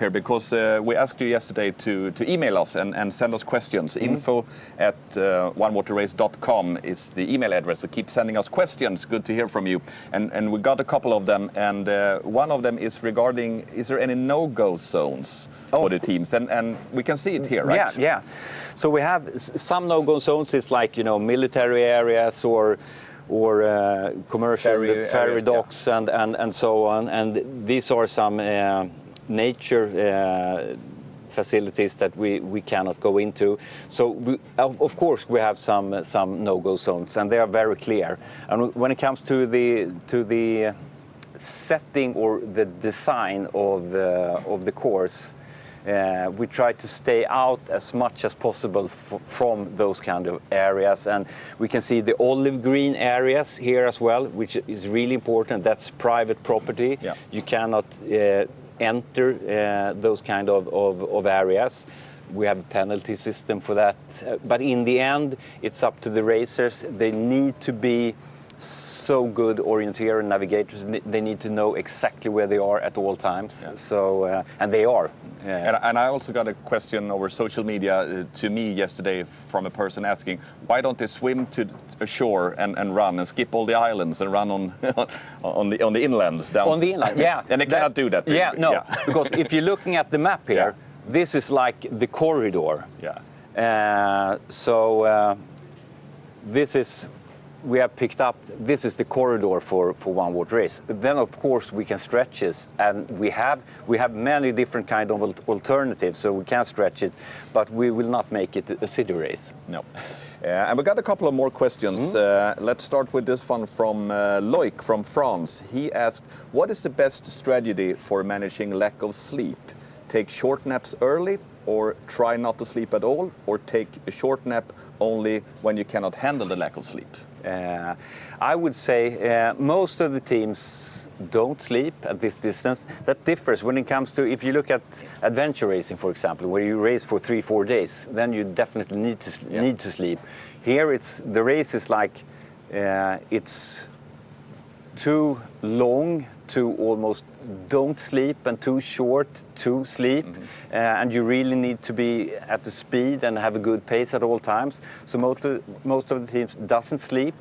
here because we asked you yesterday to email us and send us questions. info@onewaterrace.com is the email address, so keep sending us questions. Good to hear from you. And we got a couple of them, and one of them is regarding, is there any no-go zones for the teams? And we can see it here, right? Yeah. So we have some no-go zones. It's like, military areas or commercial ferry docks, and so on. And these are some nature facilities that we cannot go into. So of course we have some no-go zones, and they are very clear. And when it comes to the setting or the design of the course, we try to stay out as much as possible from those kind of areas, and we can see the olive green areas here as well, which is really important. That's private property. Yeah. You cannot enter those kind of areas. We have a penalty system for that, but in the end it's up to the racers. They need to be so good orienteer and navigators. They need to know exactly where they are at all times. Yeah. So and they are. And I also got a question over social media to me yesterday from a person asking, why don't they swim to ashore and run and skip all the islands and run on the inland? On the inland, yeah. And they cannot do that. Because if you're looking at the map here, this is like the corridor. Yeah. This is. We have picked up, this is the corridor for One Water Race. Then of course we can stretch this, and we have many different kind of alternatives, so we can stretch it, but we will not make it a city race. No. And we got a couple of more questions. Let's start with this one from Loic from France. He asked, what is the best strategy for managing lack of sleep? Take short naps early, or try not to sleep at all, or take a short nap only when you cannot handle the lack of sleep? I would say most of the teams don't sleep at this distance. That differs when it comes to, if you look at adventure racing, for example, where you race for 3-4 days, then you definitely need to sleep. Here the race is like it's too long to almost don't sleep and too short to sleep. And you really need to be at the speed and have a good pace at all times. So most of the teams doesn't sleep.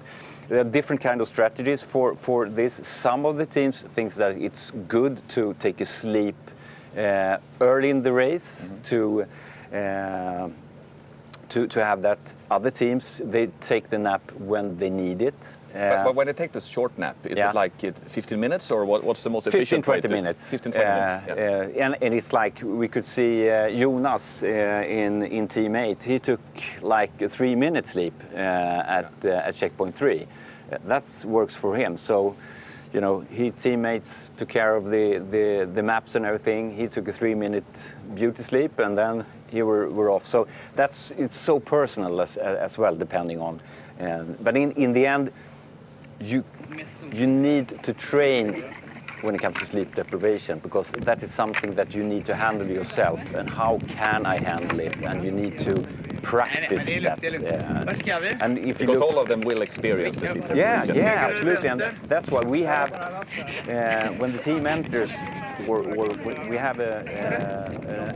There are different kind of strategies for this. Some of the teams think that it's good to take a sleep early in the race to have that. Other teams, they take the nap when they need it. But when they take this short nap, is it like 15 minutes, or what's the most efficient 15-20 minutes. 15-20 minutes. Yeah. And it's like we could see Jonas in Team 8. He took like a 3-minute sleep at checkpoint 3. That works for him. So, he teammates took care of the maps and everything. He took a 3-minute beauty sleep, and then we're off. So it's so personal as well, depending on. But in the end, you need to train when it comes to sleep deprivation, because that is something that you need to handle yourself. And how can I handle it? And you need to practice that. And if you because all of them will experience the sleep deprivation. Yeah, absolutely. And that's why we have, when the team enters, we have a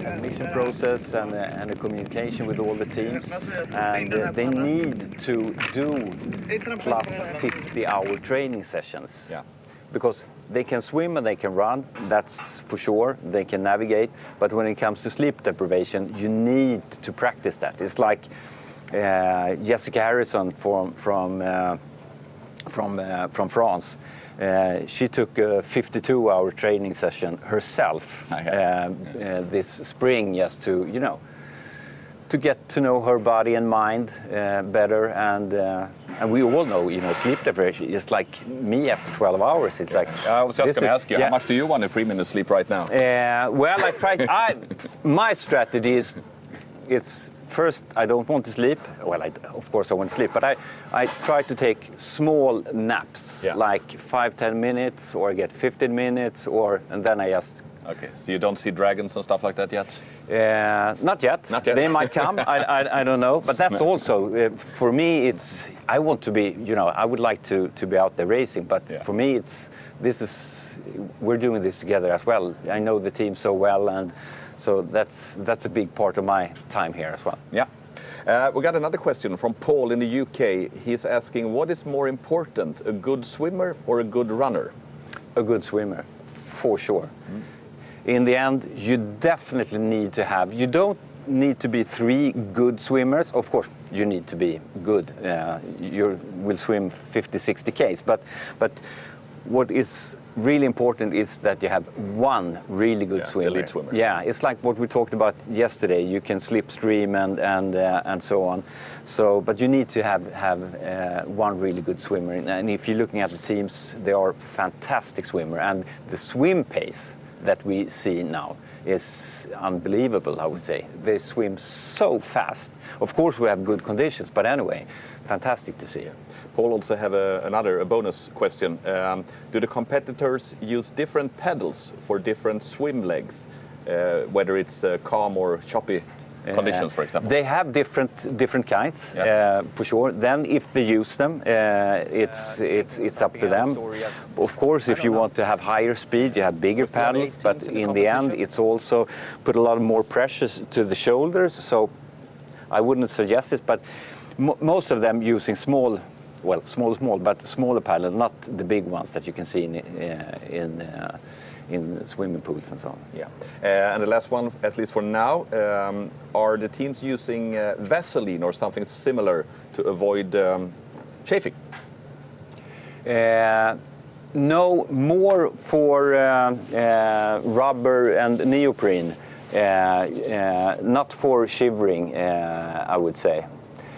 admission process and a communication with all the teams, and they need to do plus 50-hour training sessions. Yeah. Because they can swim and they can run, that's for sure. They can navigate, but when it comes to sleep deprivation, you need to practice that. It's like Jessica Harrison from France. She took a 52-hour training session herself this spring, just to get to know her body and mind better, and we all know, sleep deprivation is like me after 12 hours. It's like I was just going to ask you, how much do you want a 3-minute sleep right now? Well, I tried. My strategy is, it's first I don't want to sleep. Well, of course I want to sleep, but I try to take small naps, like 5-10 minutes, or I get 15 minutes, and then I just Okay, so you don't see dragons and stuff like that yet? Not yet. Not yet. They might come. I don't know. But that's also for me. It's I want to be. I would like to be out there racing. But for me, we're doing this together as well. I know the team so well, and so that's a big part of my time here as well. Yeah. We got another question from Paul in the UK. He's asking, what is more important, a good swimmer or a good runner? A good swimmer, for sure. In the end, you definitely need to have. You don't need to be 3 good swimmers. Of course, you need to be good. You will swim 50, 60 Ks. But what is really important is that you have one really good swimmer. Elite swimmer. Yeah, it's like what we talked about yesterday. You can slipstream and so on. So, but you need to have one really good swimmer. And if you're looking at the teams, they are fantastic swimmer. And the swim pace that we see now is unbelievable, I would say. They swim so fast. Of course, we have good conditions, but anyway, fantastic to see. Paul also have a bonus question. Do the competitors use different pedals for different swim legs, whether it's calm or choppy conditions, for example? They have different kinds, for sure. Then, if they use them, it's up to them. Of course, if you want to have higher speed, you have bigger paddles. But in the end, it's also put a lot more pressure to the shoulders. So I wouldn't suggest it. But most of them using small, but smaller paddles, not the big ones that you can see in swimming pools and so on. Yeah. And the last one, at least for now, are the teams using Vaseline or something similar to avoid chafing? No, more for rubber and neoprene, not for shivering, I would say.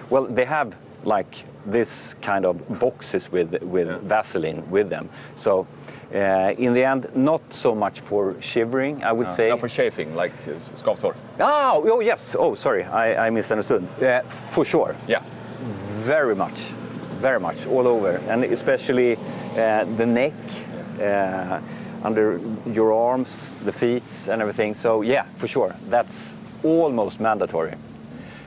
Well, they have like this kind of boxes with Vaseline with them. So in the end, not so much for shivering, I would say. Not for chafing, like skavsår. Oh, yes. Oh, sorry, I misunderstood. For sure. Yeah. Very much, all over, and especially the neck, under your arms, the feet, and everything. So yeah, for sure, that's almost mandatory.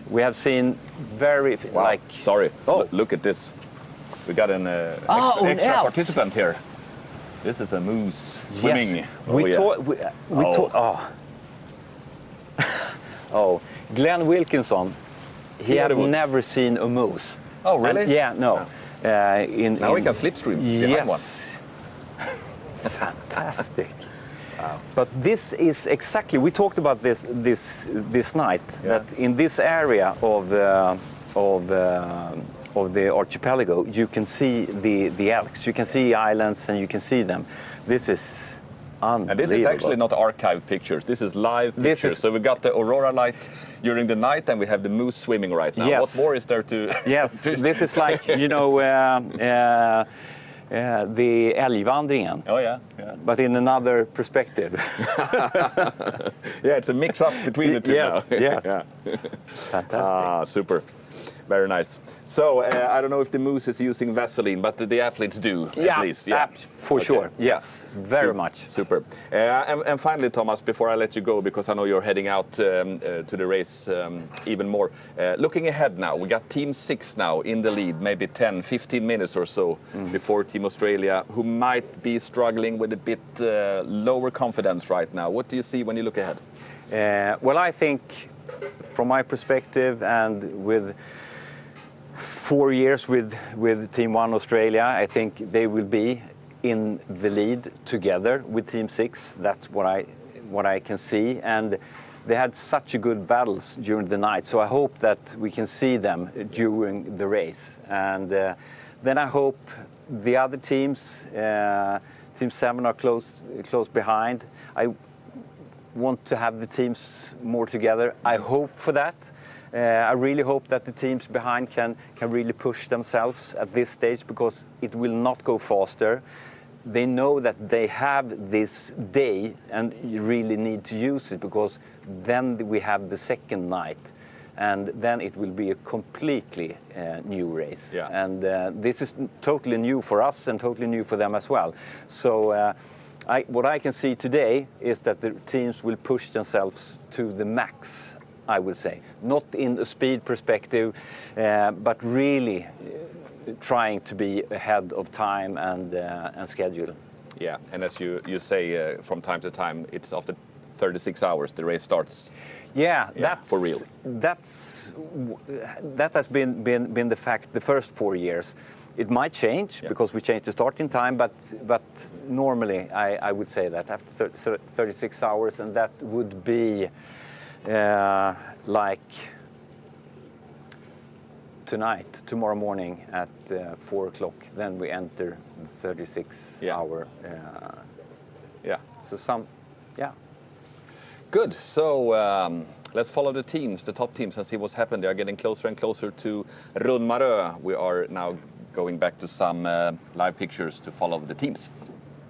We have seen Sorry. Oh. Look at this. We got an extra participant here. This is a moose swimming. Yes. Glenn Wilkinson. He had never seen a moose. Oh, really? No. Now we can slipstream behind one. Yes. Fantastic. Wow. But this is exactly, we talked about this night, that in this area of the archipelago, you can see the elks, you can see islands, and you can see them. This is unbelievable. And this is actually not archived pictures, this is live pictures. So we got the aurora light during the night, and we have the moose swimming right now. Yes. What more is there to... Yes, this is like, the älgvandringen. Oh yeah. But in another perspective. Yeah, it's a mix-up between the two now. Yeah. Fantastic. Super. Very nice. So, I don't know if the moose is using Vaseline, but the athletes do, at least. Yeah, for sure. Yes, very much. Super. And finally, Thomas, before I let you go, because I know you're heading out to the race even more. Looking ahead now, we got Team 6 now in the lead, maybe 10, 15 minutes or so before Team Australia, who might be struggling with a bit lower confidence right now. What do you see when you look ahead? Well, I think, from my perspective, and with 4 years with Team 1 Australia, I think they will be in the lead together with Team 6. That's what I can see, and they had such a good battles during the night. So I hope that we can see them during the race, and then I hope the other teams, Team 7 are close behind. I want to have the teams more together. I hope for that. I really hope that the teams behind can really push themselves at this stage, because it will not go faster. They know that they have this day and you really need to use it, because then we have the second night, and then it will be a completely new race. Yeah. And this is totally new for us and totally new for them as well. So what I can see today is that the teams will push themselves to the max, I would say. Not in a speed perspective, but really trying to be ahead of time and schedule. Yeah, and as you say, from time to time, it's after 36 hours the race starts. Yeah, that's for real. That has been the fact the first 4 years. It might change because we changed the starting time, but normally I would say that after 36 hours, and that would be like tonight, tomorrow morning at 4 o'clock. Then we enter the 36 hour. So Good. So let's follow the teams, the top teams, and see what's happened. They are getting closer and closer to Rundmarö. We are now going back to some live pictures to follow the teams.